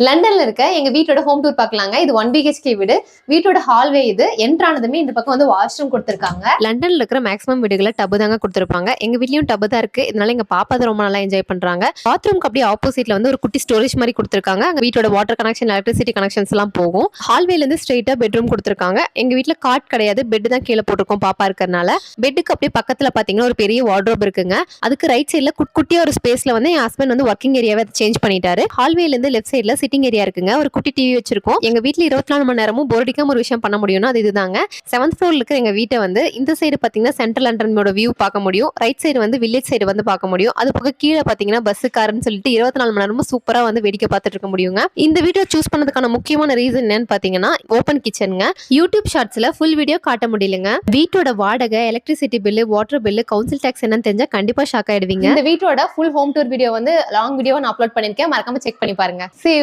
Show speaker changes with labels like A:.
A: லண்டன்ல இருக்க எங்க வீட்டோட ஹோம் டூர் பார்க்கலாங்க. இது 1 BHK வீடு. வீட்டோட ஹால்வே இது. என்ட்ரு ஆனதுமே இந்த பக்கம் வந்து வாஷ்ரூம் கொடுத்திருக்காங்க. லண்டன்ல இருக்கிற மேக்ஸிமம் வீடுகளை டப் தாங்க கொடுத்திருப்பாங்க. எங்க வீட்லயும் டப் தான் இருக்கு. இதனால எங்க பாப்பா தான் ரொம்ப நல்லா என்ஜாய் பண்றாங்க. பாத்ரூம்க்கு அப்படியே ஆப்போசிட்ல வந்து ஒரு குட்டி ஸ்டோரேஜ் மாதிரி கொடுத்திருக்காங்க. அங்க வீட்டோட வாட்டர் கனெக்ஷன், எலக்ட்ரிசிட்டி கனெக்ஷன்ஸ் எல்லாம் போகும். ஹால்வேல இருந்து ஸ்ட்ரெயிட்டா பெட்ரூம் கொடுத்திருக்காங்க. எங்க வீட்ல காட் கிடையாது, பெட் தான் கீழே போட்டிருக்கோம் பாப்பா இருக்கறனால. பெட்டுக்கு அப்படியே பக்கத்துல பாத்தீங்கன்னா ஒரு பெரிய வார்ட்ரோப் இருக்குங்க. அதுக்கு ரைட் சைட்ல குட்டியா ஒரு ஸ்பேஸ்ல வந்து என் ஹஸ்பண்ட் வந்து ஒர்க்கிங் ஏரியாவை சேஞ்ச் பண்ணிட்டாரு. ஹால்வேல இருந்து லெஃப்ட் சைட்ல சிட்டிங் ஏரியா இருக்குங்க. ஒரு குட்டி டிவி வச்சிருக்கோம். எங்க வீட்ல 24 மணி நேரமும் போர் அடிக்காம ஒரு விஷயம் பண்ண முடியும்னா அது இதுதாங்க. 7th ஃப்ளோர்ல இருக்கிற எங்க வீட்டை வந்து இந்த சைடு பாத்தீங்கன்னா சென்ட்ரல் லண்டனோட வியூ பார்க்க முடியும். ரைட் சைடு வந்து வில்லேஜ் சைடு வந்து பார்க்க முடியும். அது போக கீழே பாத்தீங்கன்னா பஸ் கார்னு சொல்லிட்டு 24 மணி நேரமும் சூப்பரா வந்து வேடிக்கை பார்த்துட்டு இருக்க முடியுங்க. இந்த வீடியோ சூஸ் பண்ணதுக்கான முக்கியமான ரீசன் என்னன்னு பாத்தீங்கன்னா ஓபன் கிச்சனுங்க. யூடியூப் ஷார்ட்ஸ்ல ஃபுல் வீடியோ காட்ட முடியலங்க. வீட்டோட வாடகை, electricity bill, water bill, council tax என்னன்னு தெரிஞ்சா கண்டிப்பா ஷாக் ஆயிடுவீங்க. இந்த வீட்டோட ஃபுல் ஹோம் டூர் வீடியோ வந்து லாங் வீடியோ நான் அப்லோட் பண்ணிருக்கேன். மறக்காம செக் பண்ணி பாருங்க. See you.